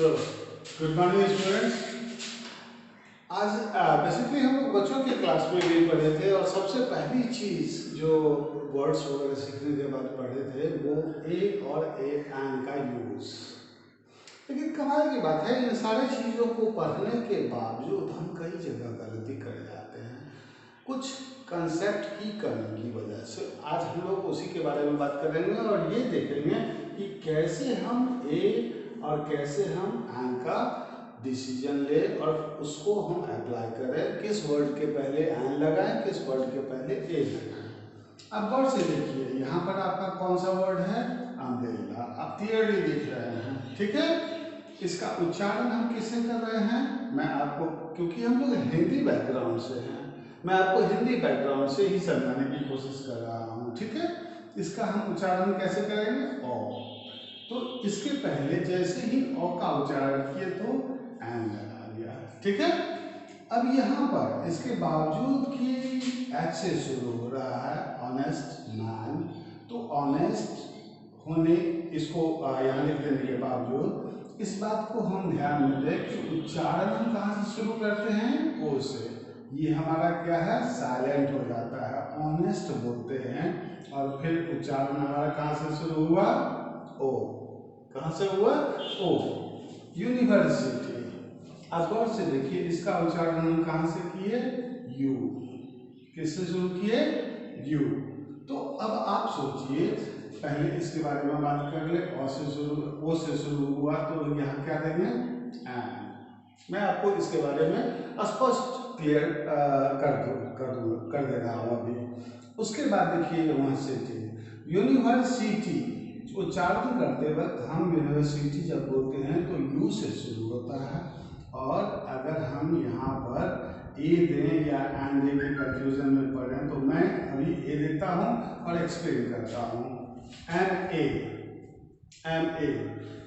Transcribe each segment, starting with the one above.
तो good morning students. आज basically हम लोग बच्चों के क्लास में भी पढ़े थे और सबसे पहली चीज़ जो वर्ड्स वगैरह सीखने के बाद पढ़े थे वो ए और ए एंड का यूज। लेकिन कमाल की बात है, इन सारी चीज़ों को पढ़ने के बावजूद हम कई जगह गलती कर जाते हैं कुछ कंसेप्ट की कमी की वजह से। आज हम लोग उसी के बारे में बात करेंगे और ये देखेंगे कि कैसे हम ए और कैसे हम एंड का डिसीजन ले और उसको हम अप्लाई करें, किस वर्ड के पहले एंड लगाएं, किस वर्ड के पहले ए लगाएं। अब गौर से देखिए, यहाँ पर आपका कौन सा वर्ड है? अम्ब्रेला। आप क्लियरली देख रहे हैं, ठीक है। इसका उच्चारण हम किससे कर रहे हैं? मैं आपको, क्योंकि हम लोग हिंदी बैकग्राउंड से हैं, मैं आपको हिंदी बैकग्राउंड से ही समझाने की कोशिश कर रहा हूँ, ठीक है। इसका हम उच्चारण कैसे करेंगे? ओ। तो इसके पहले जैसे ही ओ का उच्चारण किए तो एन लगा दिया, ठीक है। अब यहाँ पर इसके बावजूद कि एच से शुरू हो रहा है, ऑनेस्ट मैन, तो ऑनेस्ट होने इसको यहाँ लिख देने के बावजूद इस बात को हम ध्यान में दें कि उच्चारण हम कहाँ से शुरू करते हैं? ओ से। ये हमारा क्या है? साइलेंट हो जाता है, ऑनेस्ट बोलते हैं और फिर उच्चारण हमारा कहाँ से शुरू हुआ? ओ। कहाँ से हुआ? ओ। यूनिवर्सिटी। आप गौर से देखिए, इसका उच्चारण हम कहाँ से किए? यू। किससे शुरू किए? यू। तो अब आप सोचिए, पहले इसके बारे में बात कर ले। ओ से शुरू हुआ तो यहाँ क्या देंगे? एंड। मैं आपको इसके बारे में स्पष्ट क्लियर कर दे रहा हूँ अभी। उसके बाद देखिए यूनिवर्सिटी। यूनिवर्सिटी उच्चारण करते वक्त हम यूनिवर्सिटी जब बोलते हैं तो यू से शुरू होता है, और अगर हम यहाँ पर ए दें या एन दे के कंफ्यूजन में पड़ें तो मैं अभी ए देता हूँ और एक्सप्लेन करता हूँ। M A.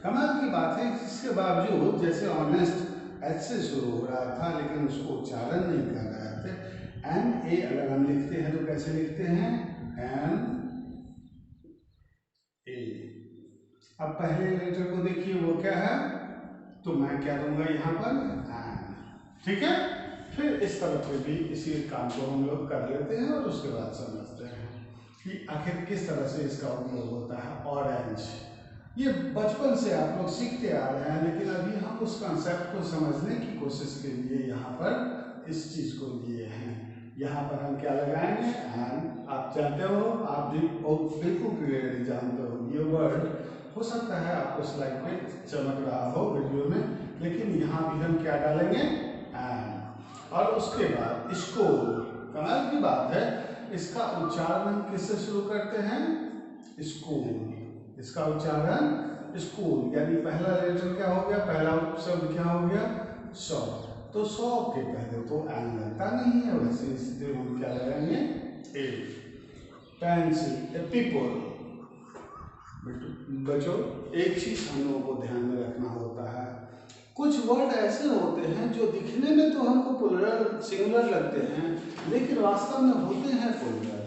कमाल की बात है, इसके बावजूद जैसे ऑनेस्ट एच से शुरू हो रहा था लेकिन उसको उच्चारण नहीं कर रहे थे। एम ए अगर हम लिखते हैं तो कैसे लिखते हैं? M A. अब पहले लेटर को देखिए, वो क्या है? तो मैं क्या दूंगा यहाँ पर? एन, ठीक है। फिर इस तरफ पे भी इसी काम को हम लोग कर लेते हैं और उसके बाद समझते हैं कि आखिर किस तरह से इसका उपयोग होता है। ऑरेंज, ये बचपन से आप लोग सीखते आ रहे हैं, लेकिन अभी हम उस कंसेप्ट को समझने की कोशिश के लिए यहाँ पर इस चीज को लिए हैं। यहाँ पर हम क्या लगाएंगे? एंड। आप जानते हो, आप भी बिल्कुल क्लियरली जानते हो, ये वर्ड हो सकता है आपको स्लाइड पे चमक रहा हो वीडियो में, लेकिन यहाँ भी हम क्या डालेंगे? एंड। और उसके बाद स्कूल। कमाल की बात है, इसका उच्चारण हम किससे शुरू करते हैं? स्कूल। इसका उच्चारण स्कूल, यानी पहला लेटर क्या हो गया? पहला शब्द क्या हो गया? सौ। तो 100 के पहले तो एन लगता नहीं है, वैसे स्थिति में हम क्या लगाएंगे? ए। पेंसिल। पीपल। बच्चों, एक चीज हम लोगों को ध्यान में रखना होता है, कुछ वर्ड ऐसे होते हैं जो दिखने में तो हमको प्लुरल सिंगुलर लगते हैं लेकिन वास्तव में होते हैं प्लुरल।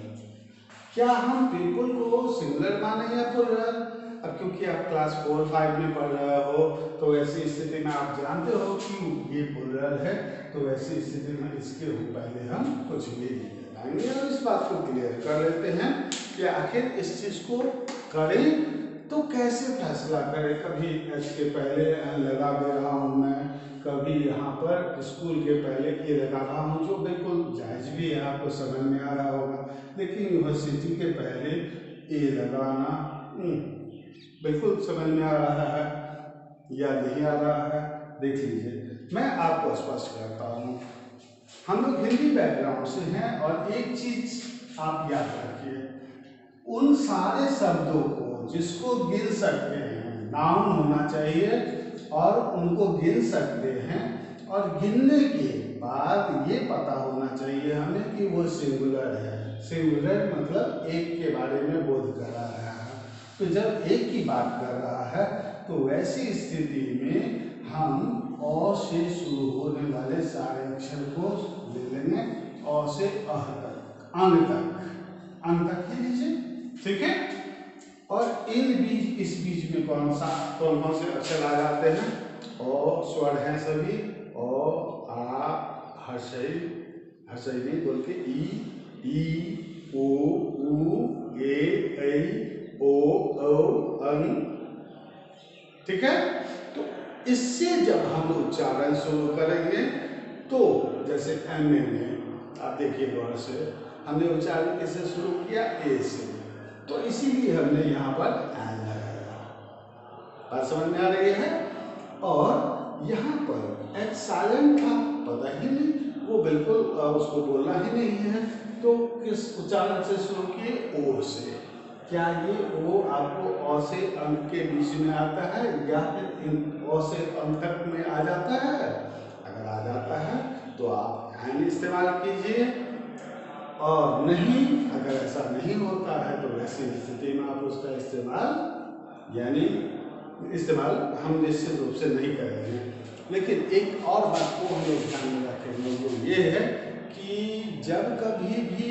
क्या हम पीपल को सिंगुलर माने या प्लुरल? अब क्योंकि आप क्लास 4-5 में पढ़ रहे हो तो ऐसी स्थिति में आप जानते हो कि ये प्लुरल है, तो ऐसी स्थिति में इसके पहले हम कुछ भी नहीं लगाएंगे और इस बात को क्लियर कर लेते हैं कि आखिर इस चीज को करें तो कैसे फैसला करें। कभी एच के पहले एन लगा दे रहा हूँ मैं, कभी यहाँ पर स्कूल के पहले ए लगा रहा हूँ, जो बिल्कुल जायज भी है, आपको समझ में आ रहा होगा। लेकिन यूनिवर्सिटी के पहले ए लगाना बिल्कुल समझ में आ रहा है या नहीं आ रहा है? देख लीजिए, मैं आपको स्पष्ट करता हूँ। हम लोग हिंदी बैकग्राउंड से हैं और एक चीज आप याद रखिए, उन सारे शब्दों को जिसको गिन सकते हैं, नाउन होना चाहिए और उनको गिन सकते हैं, और गिनने के बाद ये पता होना चाहिए हमें कि वो सिंगुलर है। सिंगुलर मतलब एक के बारे में बोध कर रहा है। तो जब एक की बात कर रहा है तो वैसी स्थिति में हम अ से शुरू होने वाले सारे अक्षर को ले लेंगे, अ से अह तक, अंग तक ही लीजिए, ठीक है। और इन बीच, इस बीच में कौन कौन से अक्षर आ जाते हैं? ओ स्वर हैं सभी, ओ आ हर्षई, हर्षई नहीं बोल के ई ओ ऊ ए ऐ ओ औ अं, ठीक है। तो इससे जब हम उच्चारण शुरू करेंगे तो जैसे एम ए में आप देखिए गौर से, हमने उच्चारण कैसे शुरू किया, ए से, तो इसीलिए हमने यहाँ पर एन लगाया। बात समझ में आ रही है। और यहाँ पर एच साइलेंट था, पता ही नहीं, वो बिल्कुल उसको बोलना ही नहीं है, तो किस उच्चारण से शुरू किए, ओ से। क्या ये ओ आपको अ से अंक के बीच में आता है या फिर अ से अंक तक में आ जाता है? अगर आ जाता है तो आप एन इस्तेमाल कीजिए, और नहीं, अगर ऐसा नहीं होता है तो वैसी स्थिति में आप उसका इस्तेमाल हम निश्चित रूप से नहीं करेंगे। लेकिन एक और बात को हम लोग ध्यान में रखेंगे, वो ये है कि जब कभी भी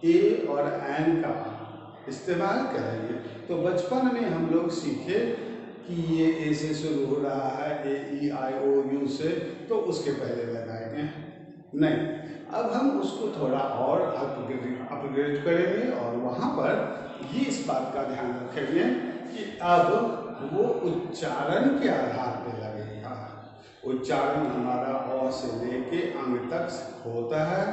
ए और एन का इस्तेमाल करेंगे तो बचपन में हम लोग सीखे कि ये ए से शुरू हो रहा है, ए ई आई ओ यू से, तो उसके पहले लगाएंगे नहीं। अब हम उसको थोड़ा और अपग्रेड करेंगे और वहाँ पर ये इस बात का ध्यान रखेंगे कि अब वो उच्चारण के आधार पर लगेगा। उच्चारण हमारा अ से लेके अंग तक होता है,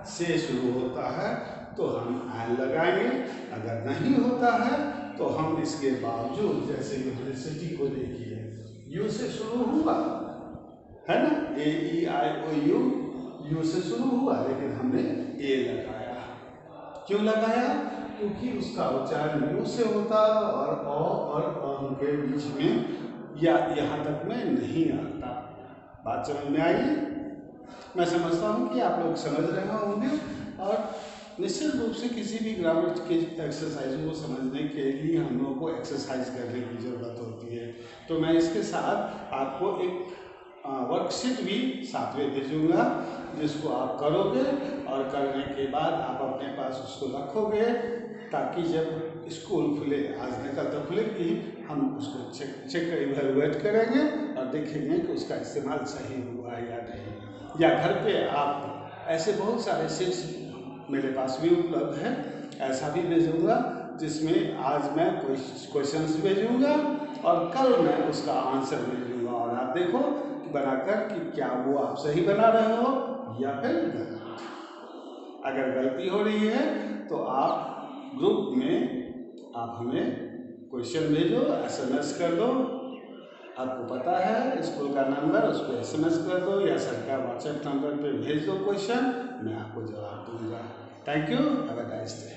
से शुरू होता है तो हम एन लगाएंगे। अगर नहीं होता है तो हम इसके बावजूद, जैसे यूनिवर्सिटी को देखिए, यू से शुरू हुआ है ना, ए ई आई ओ यू से शुरू हुआ, लेकिन हमने ए लगाया। क्यों लगाया? क्योंकि उसका उच्चारण यू से होता और अ और अं के बीच में या यहाँ तक में नहीं आता। बात समझ में आई? मैं समझता हूँ कि आप लोग समझ रहे होंगे, और निश्चित रूप से किसी भी ग्रामर के एक्सरसाइज को समझने के लिए हम लोगों को एक्सरसाइज करने की ज़रूरत होती है। तो मैं इसके साथ आपको एक वर्कशीट भी साथ में भेजूँगा, जिसको आप करोगे और करने के बाद आप अपने पास उसको रखोगे, ताकि जब स्कूल खुले, आज नहीं कल तो खुलेगी, हम उसको चेक इवेलुएट करेंगे और देखेंगे कि उसका इस्तेमाल सही हुआ या नहीं। या घर पे आप ऐसे बहुत सारे शीट्स मेरे पास भी उपलब्ध है, ऐसा भी भेजूँगा जिसमें आज मैं क्वेश्चंस भेजूँगा और कल मैं उसका आंसर भेजूँगा, और आप देखो बनाकर कि क्या वो आप सही बना रहे हो या फिर गलत। अगर गलती हो रही है तो आप ग्रुप में आप हमें क्वेश्चन भेजो, SMS कर दो, आपको पता है स्कूल का नंबर, उस पर SMS कर दो या सर का WhatsApp नंबर पे भेज दो क्वेश्चन, मैं आपको जवाब दूंगा। Thank you, have a nice day.